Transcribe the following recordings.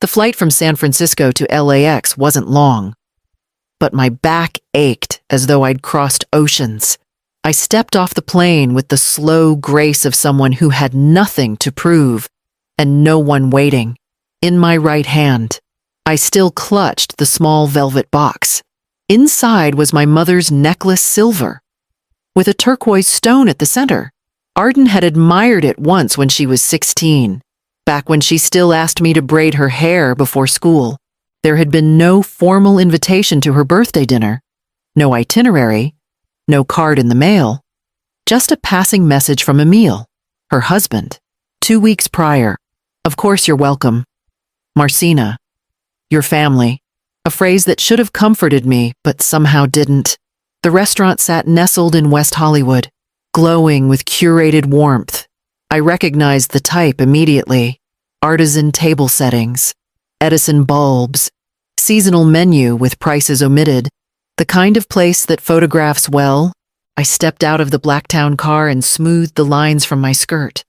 The flight from San Francisco to LAX wasn't long, but my back ached as though I'd crossed oceans. I stepped off the plane with the slow grace of someone who had nothing to prove and no one waiting. In my right hand, I still clutched the small velvet box. Inside was my mother's necklace silver, with a turquoise stone at the center. Arden had admired it once when she was 16, back when she still asked me to braid her hair before school. There had been no formal invitation to her birthday dinner, no itinerary, no card in the mail, just a passing message from Emil, her husband, 2 weeks prior. "Of course you're welcome. Marcina, your family," a phrase that should have comforted me, but somehow didn't. The restaurant sat nestled in West Hollywood, glowing with curated warmth. I recognized the type immediately: artisan table settings, Edison bulbs, seasonal menu with prices omitted, the kind of place that photographs well. I stepped out of the Blacktown car and smoothed the lines from my skirt.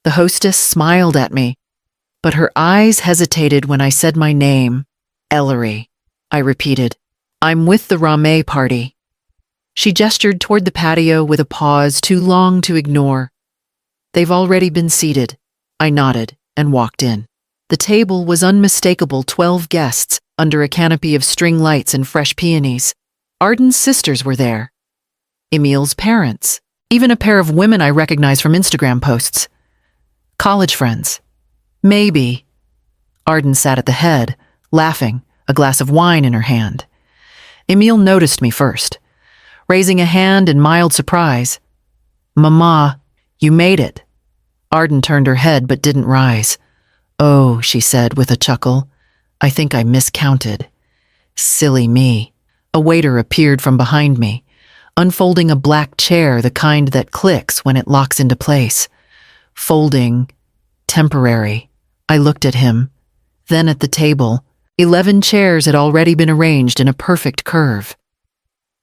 The hostess smiled at me, but her eyes hesitated when I said my name. "Ellery," I repeated. "I'm with the Ramée party." She gestured toward the patio with a pause too long to ignore. "They've already been seated." I nodded and walked in. The table was unmistakable: 12 guests under a canopy of string lights and fresh peonies. Arden's sisters were there, Emil's parents, even a pair of women I recognized from Instagram posts. College friends. Maybe. Arden sat at the head, laughing, a glass of wine in her hand. Emil noticed me first, raising a hand in mild surprise. "Mama, you made it." Arden turned her head but didn't rise. "Oh," she said with a chuckle, "I think I miscounted. Silly me." A waiter appeared from behind me, unfolding a black chair, the kind that clicks when it locks into place. Folding, temporary. I looked at him, then at the table. 11 chairs had already been arranged in a perfect curve.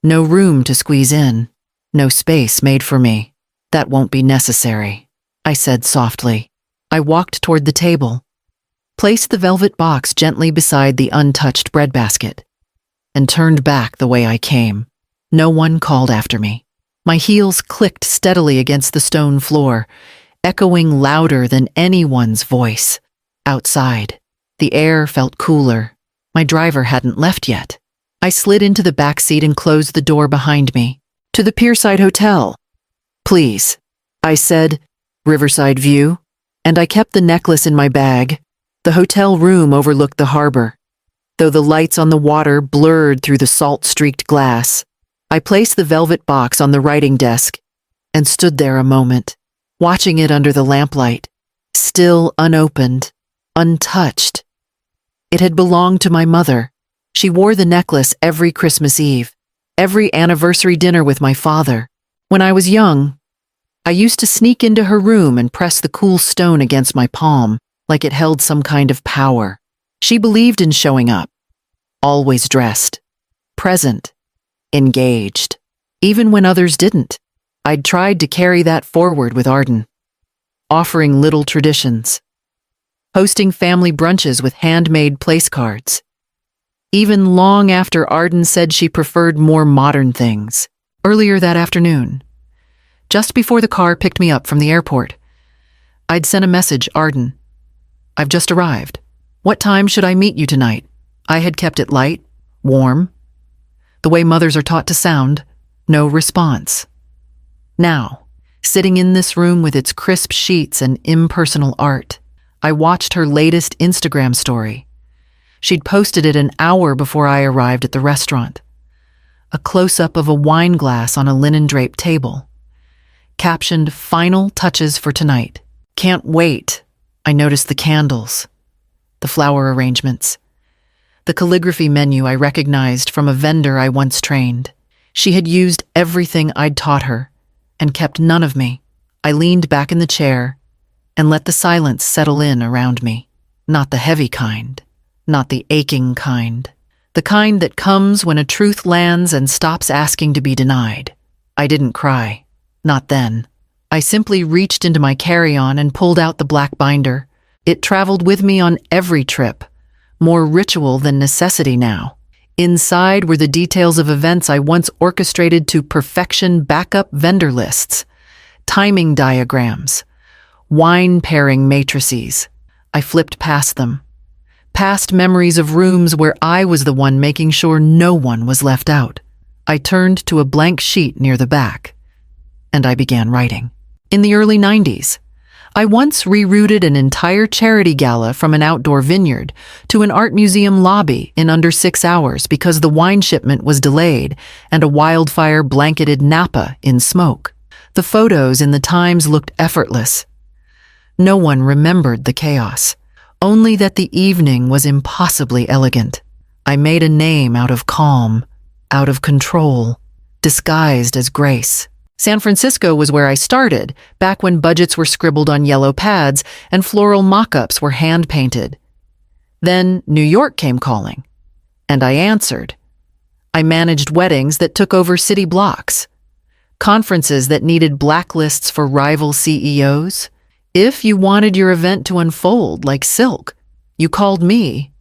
No room to squeeze in, no space made for me. "That won't be necessary," I said softly. I walked toward the table, placed the velvet box gently beside the untouched breadbasket, and turned back the way I came. No one called after me. My heels clicked steadily against the stone floor, echoing louder than anyone's voice. Outside, the air felt cooler. My driver hadn't left yet. I slid into the back seat and closed the door behind me. "To the Pierside Hotel, please," I said. "Riverside View," and I kept the necklace in my bag. The hotel room overlooked the harbor, though the lights on the water blurred through the salt-streaked glass. I placed the velvet box on the writing desk and stood there a moment, watching it under the lamplight, still unopened, untouched. It had belonged to my mother. She wore the necklace every Christmas Eve, every anniversary dinner with my father. When I was young, I used to sneak into her room and press the cool stone against my palm, like it held some kind of power. She believed in showing up, always dressed, present, engaged, even when others didn't. I'd tried to carry that forward with Arden, offering little traditions, hosting family brunches with handmade place cards, even long after Arden said she preferred more modern things. Earlier that afternoon, just before the car picked me up from the airport, I'd sent a message: "Arden, I've just arrived. What time should I meet you tonight?" I had kept it light, warm, the way mothers are taught to sound. No response. Now, sitting in this room with its crisp sheets and impersonal art, I watched her latest Instagram story. She'd posted it an hour before I arrived at the restaurant. A close-up of a wine glass on a linen-draped table, captioned "Final touches for tonight. Can't wait." I noticed the candles, the flower arrangements, the calligraphy menu I recognized from a vendor I once trained. She had used everything I'd taught her and kept none of me. I leaned back in the chair and let the silence settle in around me. Not the heavy kind, not the aching kind, the kind that comes when a truth lands and stops asking to be denied. I didn't cry. Not then. I simply reached into my carry-on and pulled out the black binder. It traveled with me on every trip, more ritual than necessity now. Inside were the details of events I once orchestrated to perfection: backup vendor lists, timing diagrams, wine pairing matrices. I flipped past them, past memories of rooms where I was the one making sure no one was left out. I turned to a blank sheet near the back, and I began writing. In the early 90s, I once rerouted an entire charity gala from an outdoor vineyard to an art museum lobby in under 6 hours because the wine shipment was delayed and a wildfire blanketed Napa in smoke. The photos in the Times looked effortless. No one remembered the chaos, only that the evening was impossibly elegant. I made a name out of calm, out of control, disguised as grace. San Francisco was where I started, back when budgets were scribbled on yellow pads and floral mock-ups were hand-painted. Then New York came calling, and I answered. I managed weddings that took over city blocks, conferences that needed blacklists for rival CEOs. If you wanted your event to unfold like silk, you called me.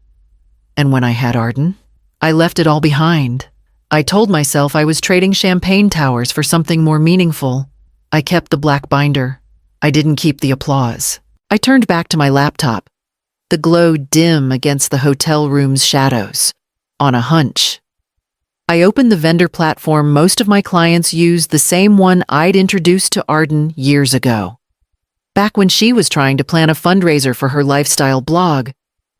And when I had Arden, I left it all behind. I told myself I was trading champagne towers for something more meaningful. I kept the black binder. I didn't keep the applause. I turned back to my laptop, the glow dim against the hotel room's shadows, on a hunch. I opened the vendor platform most of my clients used, the same one I'd introduced to Arden years ago. Back when she was trying to plan a fundraiser for her lifestyle blog,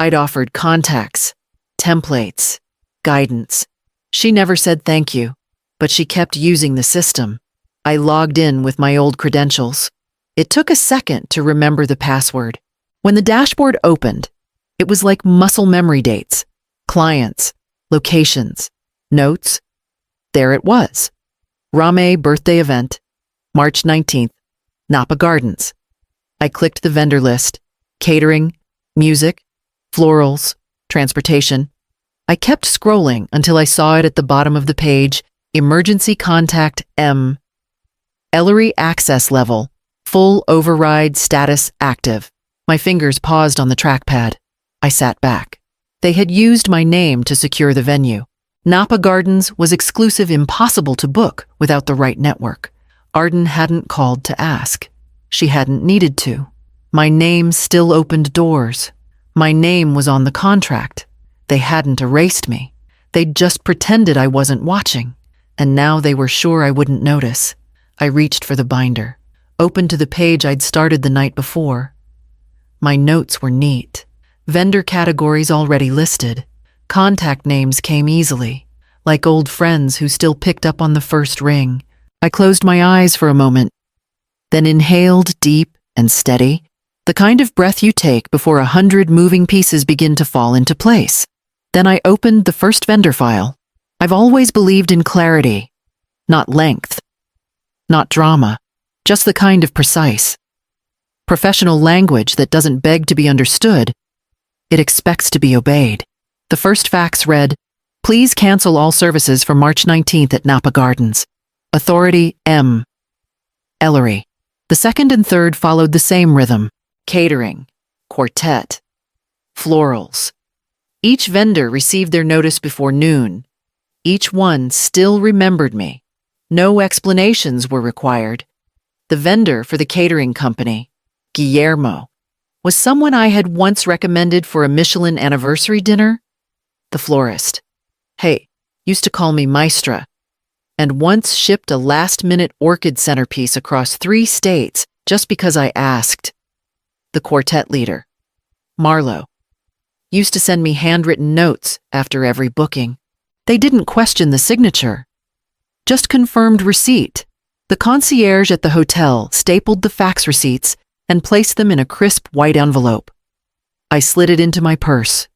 I'd offered contacts, templates, guidance. She never said thank you, but she kept using the system. I logged in with my old credentials. It took a second to remember the password. When the dashboard opened, it was like muscle memory: dates, clients, locations, notes. There it was. Rame birthday event, March 19th, Napa Gardens. I clicked the vendor list: catering, music, florals, transportation. I kept scrolling until I saw it at the bottom of the page: emergency contact M. Ellery access level, full override status active. My fingers paused on the trackpad. I sat back. They had used my name to secure the venue. Napa Gardens was exclusive, impossible to book without the right network. Arden hadn't called to ask. She hadn't needed to. My name still opened doors. My name was on the contract. They hadn't erased me. They'd just pretended I wasn't watching. And now they were sure I wouldn't notice. I reached for the binder, opened to the page I'd started the night before. My notes were neat. Vendor categories already listed. Contact names came easily, like old friends who still picked up on the first ring. I closed my eyes for a moment, then inhaled deep and steady, the kind of breath you take before 100 moving pieces begin to fall into place. Then I opened the first vendor file. I've always believed in clarity, not length, not drama, just the kind of precise, professional language that doesn't beg to be understood. It expects to be obeyed. The first fax read, "Please cancel all services for March 19th at Napa Gardens. Authority M. Ellery." The second and third followed the same rhythm: catering, quartet, florals. Each vendor received their notice before noon. Each one still remembered me. No explanations were required. The vendor for the catering company, Guillermo, was someone I had once recommended for a Michelin anniversary dinner. The florist, hey, used to call me Maestra, and once shipped a last-minute orchid centerpiece across 3 states just because I asked. The quartet leader, Marlo, used to send me handwritten notes after every booking. They didn't question the signature, just confirmed receipt. The concierge at the hotel stapled the fax receipts and placed them in a crisp white envelope. I slid it into my purse.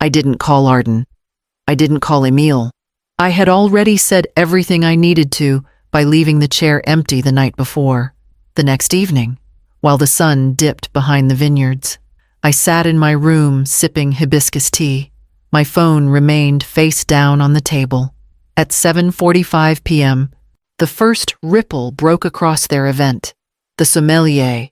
I didn't call Arden. I didn't call Emile. I had already said everything I needed to by leaving the chair empty the night before. The next evening, while the sun dipped behind the vineyards, I sat in my room sipping hibiscus tea. My phone remained face down on the table. At 7:45 p.m., the first ripple broke across their event. The sommelier,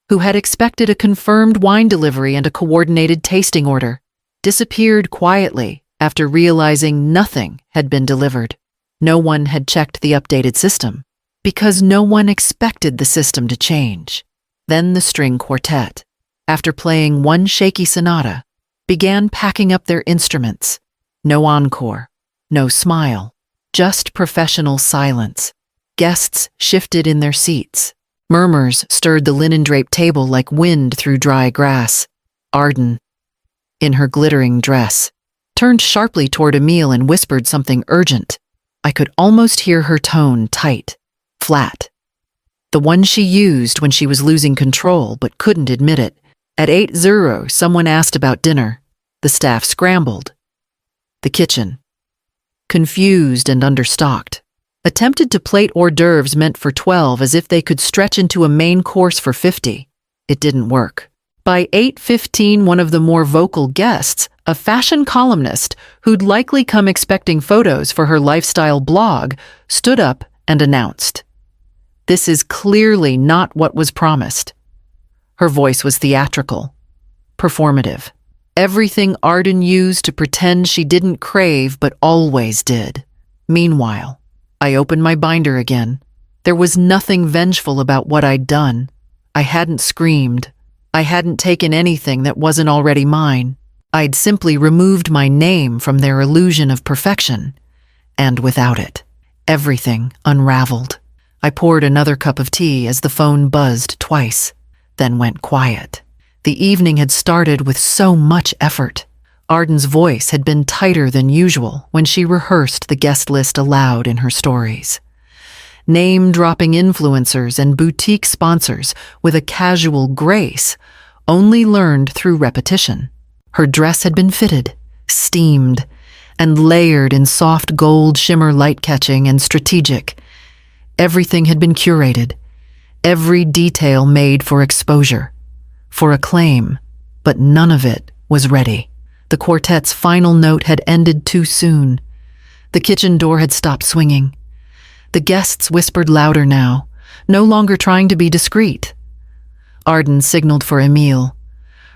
who had expected a confirmed wine delivery and a coordinated tasting order, disappeared quietly after realizing nothing had been delivered. No one had checked the updated system, because no one expected the system to change. Then the string quartet, after playing one shaky sonata, began packing up their instruments. No encore, no smile, just professional silence. Guests shifted in their seats. Murmurs stirred the linen-draped table like wind through dry grass. Arden, in her glittering dress, turned sharply toward Emile and whispered something urgent. I could almost hear her tone tight, flat. The one she used when she was losing control but couldn't admit it. At 8:00, someone asked about dinner. The staff scrambled. The kitchen, confused and understocked, attempted to plate hors d'oeuvres meant for 12 as if they could stretch into a main course for 50. It didn't work. By 8:15, one of the more vocal guests, a fashion columnist who'd likely come expecting photos for her lifestyle blog, stood up and announced, "This is clearly not what was promised." Her voice was theatrical, performative. Everything Arden used to pretend she didn't crave but always did. Meanwhile, I opened my binder again. There was nothing vengeful about what I'd done. I hadn't screamed. I hadn't taken anything that wasn't already mine. I'd simply removed my name from their illusion of perfection. And without it, everything unraveled. I poured another cup of tea as the phone buzzed twice, then went quiet. The evening had started with so much effort. Arden's voice had been tighter than usual when she rehearsed the guest list aloud in her stories. Name-dropping influencers and boutique sponsors with a casual grace only learned through repetition. Her dress had been fitted, steamed, and layered in soft gold shimmer light-catching and strategic. Everything had been curated, every detail made for exposure, for acclaim, but none of it was ready. The quartet's final note had ended too soon. The kitchen door had stopped swinging. The guests whispered louder now, no longer trying to be discreet. Arden signaled for Emile,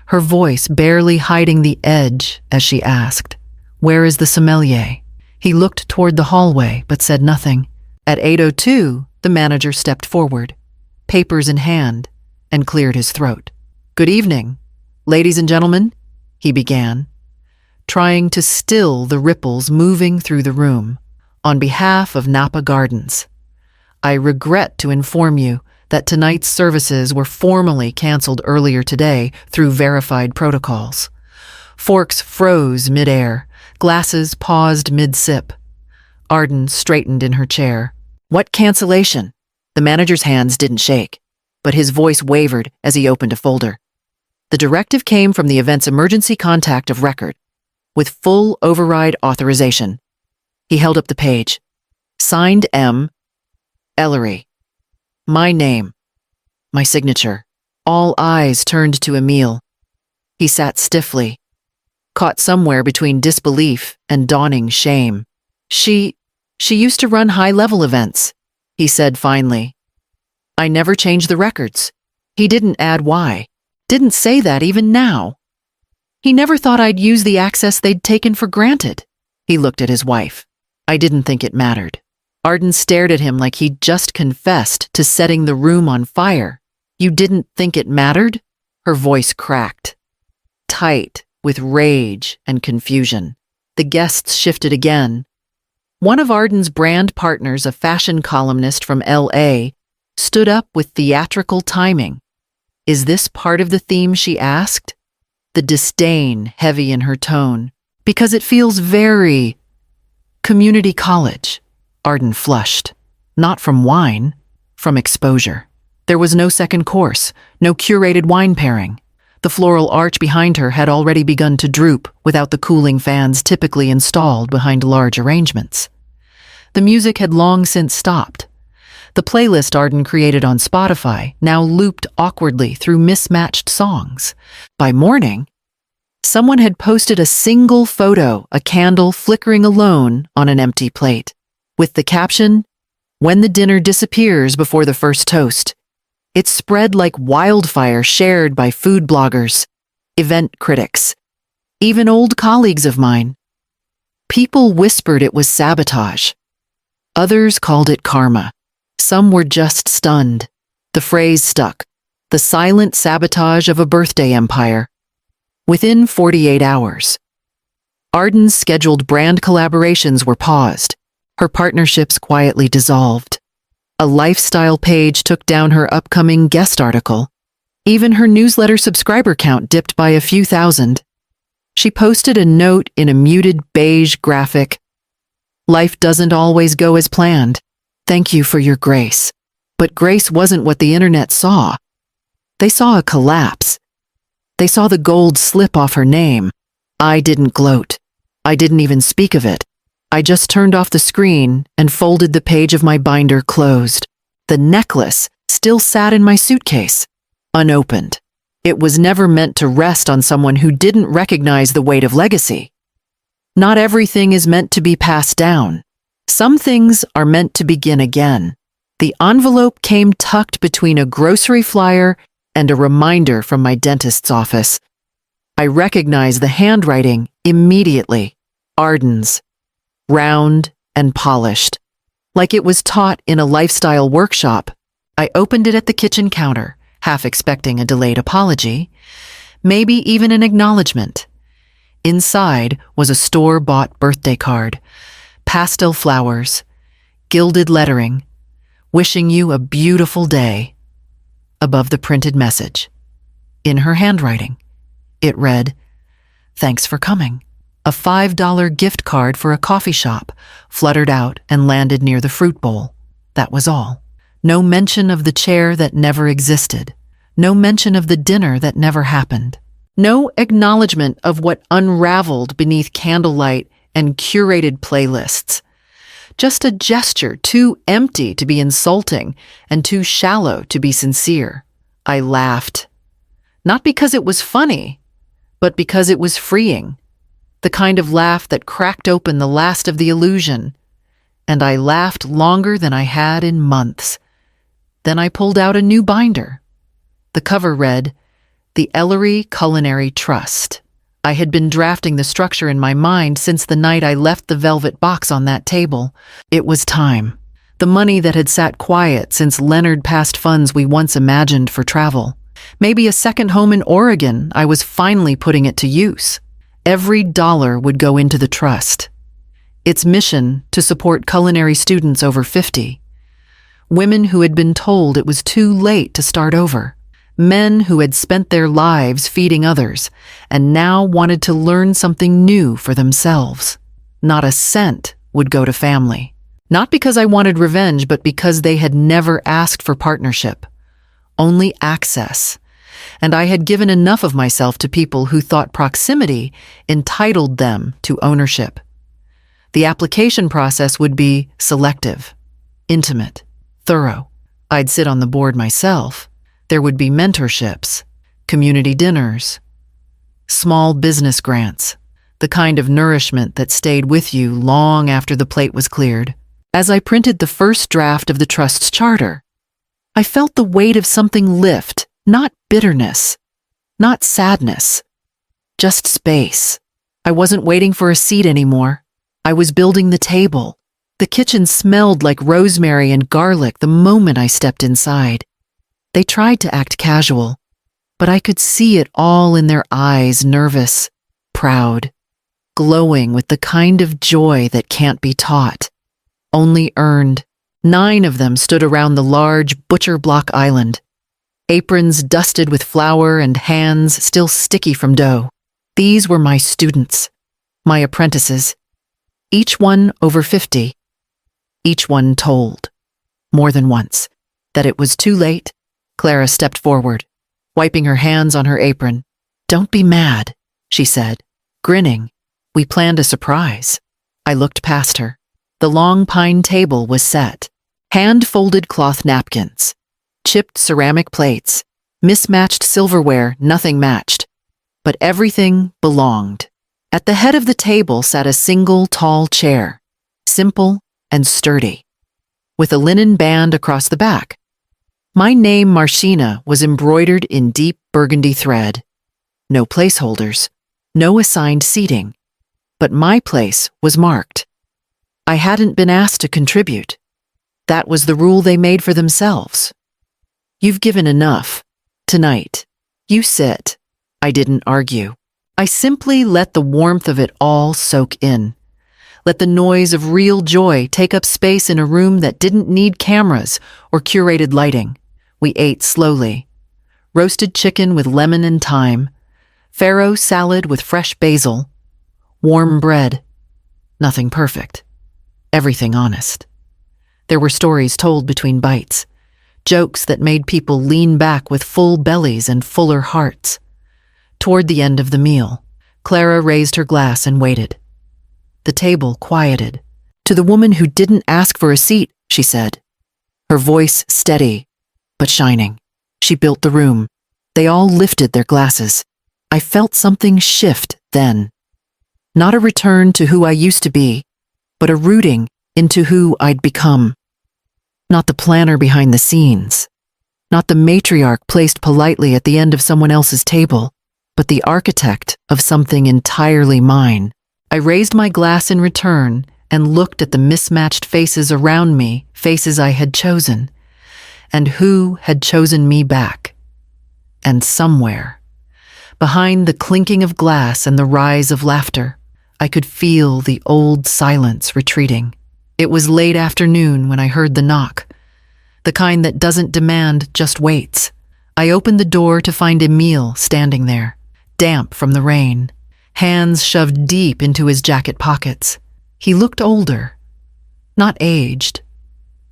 her voice barely hiding the edge as she asked, "Where is the sommelier?" He looked toward the hallway but said nothing. At 8:02, the manager stepped forward, papers in hand, and cleared his throat. "Good evening, ladies and gentlemen," he began, trying to still the ripples moving through the room. "On behalf of Napa Gardens, I regret to inform you that tonight's services were formally canceled earlier today through verified protocols." Forks froze mid-air, glasses paused mid-sip. Arden straightened in her chair. "What cancellation?" The manager's hands didn't shake, but his voice wavered as he opened a folder. The directive came from the event's emergency contact of record, with full override authorization. He held up the page. Signed M. Ellery. My name. My signature. All eyes turned to Emile. He sat stiffly, caught somewhere between disbelief and dawning shame. She used to run high-level events," he said finally. "I never changed the records." He didn't add why. Didn't say that even now. He never thought I'd use the access they'd taken for granted. He looked at his wife. I didn't think it mattered. Arden stared at him like he'd just confessed to setting the room on fire. "You didn't think it mattered?" Her voice cracked, tight with rage and confusion. The guests shifted again. One of Arden's brand partners, a fashion columnist from LA, stood up with theatrical timing. "Is this part of the theme?" she asked, the disdain heavy in her tone. "Because it feels very community college." Arden flushed. Not from wine, from exposure. There was no second course, no curated wine pairing. The floral arch behind her had already begun to droop without the cooling fans typically installed behind large arrangements. The music had long since stopped. The playlist Arden created on Spotify now looped awkwardly through mismatched songs. By morning, someone had posted a single photo, a candle flickering alone on an empty plate, with the caption, "When the dinner disappears before the first toast." It spread like wildfire shared by food bloggers, event critics, even old colleagues of mine. People whispered it was sabotage. Others called it karma. Some were just stunned. The phrase stuck. The silent sabotage of a birthday empire. Within 48 hours, Arden's scheduled brand collaborations were paused. Her partnerships quietly dissolved. A lifestyle page took down her upcoming guest article. Even her newsletter subscriber count dipped by a few thousand. She posted a note in a muted beige graphic. Life doesn't always go as planned. Thank you for your grace. But grace wasn't what the internet saw. They saw a collapse. They saw the gold slip off her name. I didn't gloat. I didn't even speak of it. I just turned off the screen and folded the page of my binder closed. The necklace still sat in my suitcase, unopened. It was never meant to rest on someone who didn't recognize the weight of legacy. Not everything is meant to be passed down. Some things are meant to begin again. The envelope came tucked between a grocery flyer and a reminder from my dentist's office. I recognized the handwriting immediately. Arden's. Round and polished. Like it was taught in a lifestyle workshop. I opened it at the kitchen counter, half expecting a delayed apology, maybe even an acknowledgement. Inside was a store-bought birthday card, pastel flowers, gilded lettering, wishing you a beautiful day. Above the printed message, in her handwriting, it read, "Thanks for coming." A $5 gift card for a coffee shop fluttered out and landed near the fruit bowl. That was all. No mention of the chair that never existed. No mention of the dinner that never happened. No acknowledgement of what unraveled beneath candlelight and curated playlists. Just a gesture too empty to be insulting and too shallow to be sincere. I laughed. Not because it was funny, but because it was freeing. The kind of laugh that cracked open the last of the illusion. And I laughed longer than I had in months. Then I pulled out a new binder. The cover read, "The Ellery Culinary Trust." I had been drafting the structure in my mind since the night I left the velvet box on that table. It was time. The money that had sat quiet since Leonard passed funds we once imagined for travel. Maybe a second home in Oregon, I was finally putting it to use. Every dollar would go into the trust. Its mission to support culinary students over 50. Women who had been told it was too late to start over. Men who had spent their lives feeding others and now wanted to learn something new for themselves. Not a cent would go to family. Not because I wanted revenge, but because they had never asked for partnership. Only access. And I had given enough of myself to people who thought proximity entitled them to ownership. The application process would be selective, intimate, thorough. I'd sit on the board myself. There would be mentorships, community dinners, small business grants, the kind of nourishment that stayed with you long after the plate was cleared. As I printed the first draft of the Trust's charter, I felt the weight of something lift, not bitterness, not sadness, just space. I wasn't waiting for a seat anymore. I was building the table. The kitchen smelled like rosemary and garlic the moment I stepped inside. They tried to act casual, but I could see it all in their eyes, nervous, proud, glowing with the kind of joy that can't be taught, only earned. 9 of them stood around the large butcher block island, aprons dusted with flour and hands still sticky from dough. These were my students, my apprentices, each one over 50. Each one told, more than once, that it was too late. Clara stepped forward, wiping her hands on her apron. "Don't be mad," she said, grinning. "We planned a surprise." I looked past her. The long pine table was set. Hand-folded cloth napkins, chipped ceramic plates, mismatched silverware, nothing matched. But everything belonged. At the head of the table sat a single tall chair, simple and sturdy, with a linen band across the back. My name, Marcina, was embroidered in deep burgundy thread. No placeholders, No assigned seating. But my place was marked. I hadn't been asked to contribute. That was the rule they made for themselves. You've given enough. Tonight. You sit. I didn't argue. I simply let the warmth of it all soak in. Let the noise of real joy take up space in a room that didn't need cameras or curated lighting. We ate slowly. Roasted chicken with lemon and thyme. Farro salad with fresh basil. Warm bread. Nothing perfect. Everything honest. There were stories told between bites. Jokes that made people lean back with full bellies and fuller hearts. Toward the end of the meal, Clara raised her glass and waited. The table quieted. To the woman who didn't ask for a seat, she said. Her voice steady, but shining. She built the room. They all lifted their glasses. I felt something shift then. Not a return to who I used to be, but a rooting into who I'd become. Not the planner behind the scenes. Not the matriarch placed politely at the end of someone else's table, but the architect of something entirely mine. I raised my glass in return and looked at the mismatched faces around me, faces I had chosen, and who had chosen me back. And somewhere, behind the clinking of glass and the rise of laughter, I could feel the old silence retreating. It was late afternoon when I heard the knock, the kind that doesn't demand, just waits. I opened the door to find Emile standing there, damp from the rain, hands shoved deep into his jacket pockets. He looked older, not aged,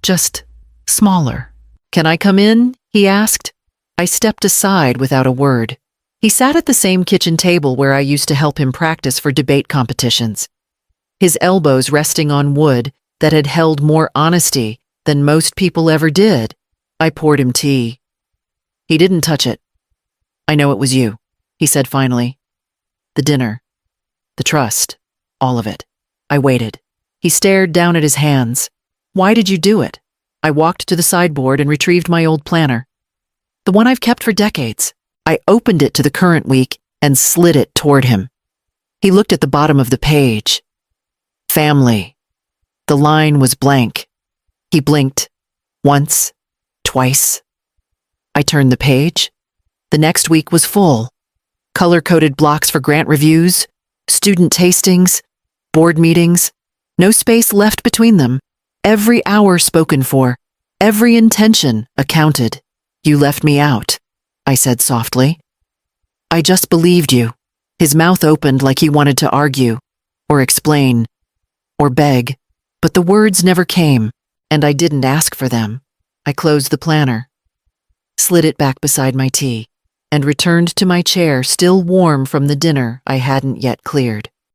just smaller. "Can I come in?" he asked. I stepped aside without a word. He sat at the same kitchen table where I used to help him practice for debate competitions, his elbows resting on wood that had held more honesty than most people ever did. I poured him tea. He didn't touch it. "I know it was you," he said finally. "The dinner, the trust, all of it." I waited. He stared down at his hands. "Why did you do it?" I walked to the sideboard and retrieved my old planner, the one I've kept for decades. I opened it to the current week and slid it toward him. He looked at the bottom of the page. Family. The line was blank. He blinked. Once. Twice. I turned the page. The next week was full. Color-coded blocks for grant reviews, student tastings, board meetings. No space left between them. Every hour spoken for. Every intention accounted. "You left me out," I said softly. "I just believed you." His mouth opened like he wanted to argue, or explain, or beg, but the words never came, and I didn't ask for them. I closed the planner, slid it back beside my tea, and returned to my chair still warm from the dinner I hadn't yet cleared.